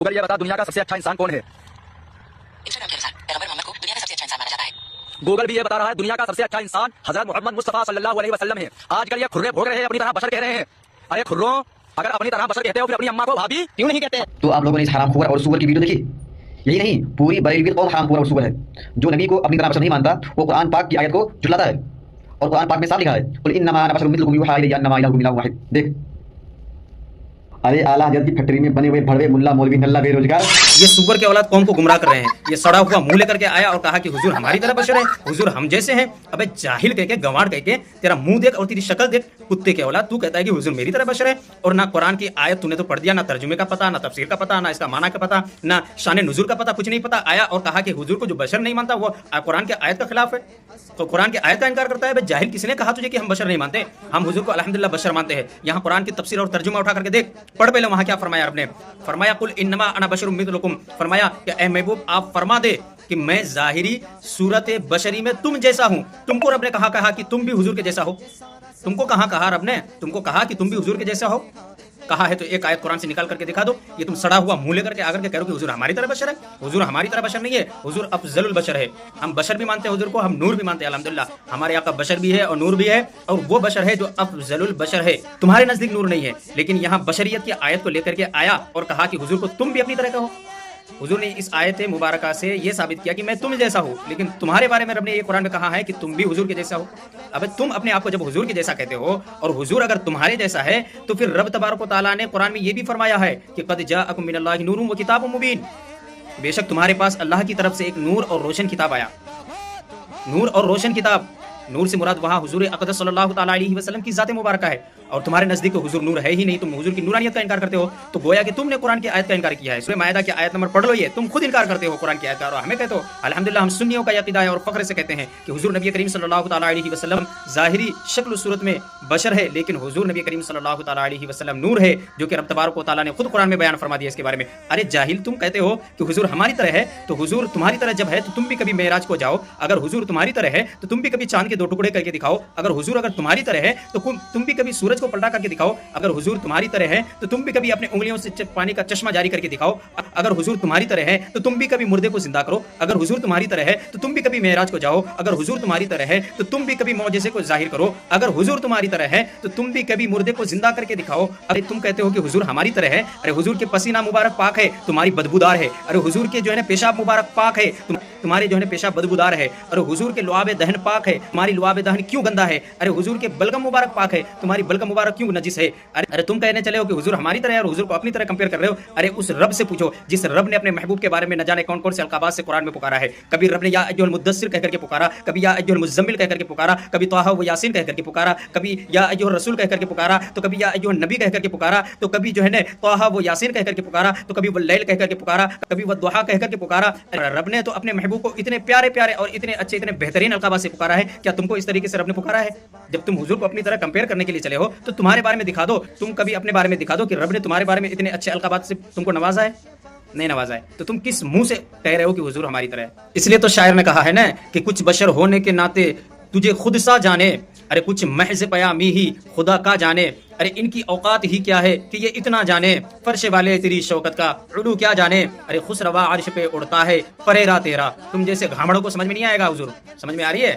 Google ये बता दुनिया का सबसे अच्छा इंसान कौन है। इंस्टाग्राम के अनुसार पैगंबर मोहम्मद को दुनिया का सबसे अच्छा इंसान माना जाता है। गूगल भी ये बता रहा है दुनिया का सबसे अच्छा इंसान हजरत मोहम्मद मुस्तफा सल्लल्लाहु अलैहि वसल्लम है। आजकल ये खुर्रे भोग रहे हैं, अपनी तरह बशर कह रहे हैं। अरे खुर्रो, अगर अपनी तरह बशर कहते हो फिर अपनी अम्मा को भाभी क्यों नहीं कहते? तो आप लोगों ने इस हरामखोर और सूअर की वीडियो देखी? यही नहीं, पूरी बरेलवी कौम हरामखोर और सूअर है। जो नबी को अपनी तरह बशर नहीं मानता वो कुरान पाक की आयत को झुठलाता है, और कुरान पाक में साफ लिखा है कुल इन्नमा अना बशरुम मिथलुकुम यूहा इलैया अन्नमा इलाहुकुम इलाहुन वाहिद। देख, अरे आला हजरत की फैक्ट्री में बने हुए भड़वे मुल्ला मौलवी नल्ला बेरोजगार ये सुअर के औलाद कौम को गुमराह कर रहे हैं। ये सड़ा हुआ मुंह लेकर के आया और कहा कि हुजूर हमारी तरह बशर है, हुजूर हम जैसे हैं। अबे जाहिल कह के, गंवार कह के, तेरा मुंह देख और तेरी शक्ल देख, कुत्ते के औलाद, तू कहता है कि हुजूर मेरी तरह बशर है। और ना कुरान की आयत तूने तो पढ़ दिया, ना तर्जुमे का पता, ना तफसीर का पता, ना इसका माना का पता, ना शान नुज़ूल का पता, कुछ नहीं पता। आया और कहा कि हुजूर को जो बशर नहीं मानता वो कुरान के आयत का खिलाफ है, तो कुरान के आयत का इनकार करता है। जाहिल, किसने कहा तुझे कि हम बशर नहीं मानते? हम हुजूर को अल्हम्दुलिल्लाह बशर मानते हैं। यहाँ कुरान की तफसीर और तर्जुमा उठा करके देख, पढ़ पहले वहां क्या फरमाया रब ने। फरमाया कुल इन्नमा अना बशरुम मिथलुकुम, फरमाया कि ए महबूब आप फरमा दे कि मैं जाहिरी सूरत बशरी में तुम जैसा हूं। तुमको रब ने कहा कि तुम भी हुजूर के जैसा हो? तुमको कहा रब ने? तुमको कहा कि तुम भी हुजूर के जैसा हो? कहा है तो एक आयत कुरान से निकाल करके दिखा दो। ये तुम सड़ा हुआ मुंह लेकर के आकर के कह रहे हो कि हुजूर हमारी तरह बशर है। हुजूर हमारी तरह बशर नहीं है, हुजूर अफजलुल बशर है। हम बशर भी मानते हैं हुजूर को, हम नूर भी मानते हैं। अल्हम्दुलिल्लाह हमारे यहाँ का बशर भी है और नूर भी है, और वो बशर है जो अफजलुल बशर है। तुम्हारे नजदीक नूर नहीं है, लेकिन यहाँ बशरियत की आयत को लेकर के आया और कहा कि हुजूर को तुम भी अपनी तरह का हो। हुजूर ने इस आयत मुबारका से ये साबित किया कि मैं तुम जैसा हूँ, लेकिन तुम्हारे बारे में रब ने ये कुरान में कहा है कि तुम भी हुजूर के जैसा हो। अब तुम अपने आप को जब हुजूर के जैसा कहते हो और हुजूर अगर तुम्हारे जैसा है, तो फिर रब तबारक व तआला ने कुरान में ये भी फरमाया है कि क़द जाअकुम मिनल्लाहि नूरुन व किताबुम मुबीन, बेशक तुम्हारे पास अल्लाह की तरफ से एक नूर और रोशन किताब आया। नूर और रोशन किताब, नूर से मुराद वहाँ हुजूर अक़दस सल्लल्लाहु तआला अलैहि वसल्लम की ज़ात मुबारका है, और तुम्हारे नजदीक तो हुजूर नूर है ही नहीं। तुम हुजूर की नूरानियत का इनकार करते हो, तो गोया कि तुमने कुरान की आयत का इनकार किया है। सूरह मायदा की आयत नंबर पढ़ लो, ये तुम खुद इनकार करते हो कुरान की आयत का, और हमें कहते हो। अल्हम्दुलिल्लाह हम सुन्नियों का अक़ीदा है और फख्र से कहते हैं कि हुजूर नबी करीम सल्लल्लाहु तआला अलैहि वसल्लम ज़ाहिरी शक्ल सूरत में बशर है, लेकिन हुजूर नबी करीम सल्लल्लाहु तआला अलैहि वसल्लम नूर है, जो कि रब तबारक व तआला ने खुद कुरान में बयान फरमा दिया इसके बारे में। अरे जाहिल, तुम कहते हो कि हुजूर हमारी तरह है, तो हुजूर तुम्हारी तरह जब है तो तुम भी कभी मेराज को जाओ। अगर हुजूर तुम्हारी तरह है तो तुम भी कभी चांद के दो टुकड़े करके दिखाओ। अगर तुम्हारी तरह है तो तुम भी कभी सूरज को पलटा करके दिखाओ। अगर हुजूर तुम्हारी तरह है तो तुम भी कभी अपने उंगलियों से पानी का चश्मा जारी करके दिखाओ। अगर हुजूर तुम्हारी तरह है तो तुम भी कभी मुर्दे को जिंदा करो। अगर हुजूर तुम्हारी तरह है तो तुम भी कभी मेराज को जाओ। अगर हुजूर तुम्हारी तरह है तो तुम भी कभी मौजज़े को जाहिर करो। अगर हुजूर तुम्हारी तरह है तो तुम भी कभी मुर्दे को जिंदा करके दिखाओ। अरे तुम कहते हो कि हुजूर हमारी तरह है, अरे हुजूर के पसीना मुबारक पाक है, तुम्हारी बदबूदार है। अरे हुजूर के जो है ना पेशाब मुबारक पाक है, तुम्हारे जो है पेशाब बदबूदार है। अरे हुजूर के लुआब दहन पाक है, तुम्हारी लुआब दहन क्यों गंदा है। अरे हुजूर के बलगम मुबारक पाक है, तुम्हारी बलगम मुबारक क्यों नजिस है। अरे तुम कहने चले हो कि हुजूर हमारी तरह है और हुजूर को अपनी तरह कंपेयर कर रहे हो। अरे उस रब से पूछो जिस रब ने अपने महबूब के बारे में न जाने कौन कौन से अलकाबात से कुरान में पुकारा है। कभी रब ने या अय्युहल मुद्दस्सिर कह करके पुकारा, कभी या अय्युहल मुज़्ज़म्मिल कह करके पुकारा, कभी तौहा व यासीन कह करके पुकारा, कभी या अय्युहर रसूल कह करके पुकारा, तो कभी या अय्युहन नबी कह करके पुकारा, तो कभी जो है ना तौहा व यासीन कह करके पुकारा, तो कभी वल्लैल कह करके पुकारा, कभी वद्दुहा कह करके पुकारा। रब ने तो अपने महबूब को इतने प्यारे प्यारे और इतने अच्छे, इतने बेहतरीन अलकाबात से पुकारा है। क्या तुमको इस तरीके से रब ने पुकारा है? जब तुम हुजूर को अपनी तरह कंपेयर करने के लिए चले हो तो तुम्हारे बारे में दिखा दो, तुम कभी अपने बारे में दिखा दो कि रब ने तुम्हारे बारे में इतने अच्छे अलकाबात से तुमको नवाजा है। नहीं नवाजा है तो तुम किस मुंह से कह रहे हो कि हुजूर हमारी तरह है? इसलिए तो शायर ने कहा है ना कि कुछ बशर होने के नाते तुझे खुद सा जाने, अरे कुछ महज पयामी ही खुदा का जाने। अरे इनकी औकात ही क्या है कि ये इतना जाने, फर्श वाले तेरी शौकत का उलू क्या जाने। अरे खुसरवा अर्श पे उड़ता है परेरा तेरा। तुम जैसे घामड़ों को समझ में नहीं आएगा हुजूर, समझ में आ रही है?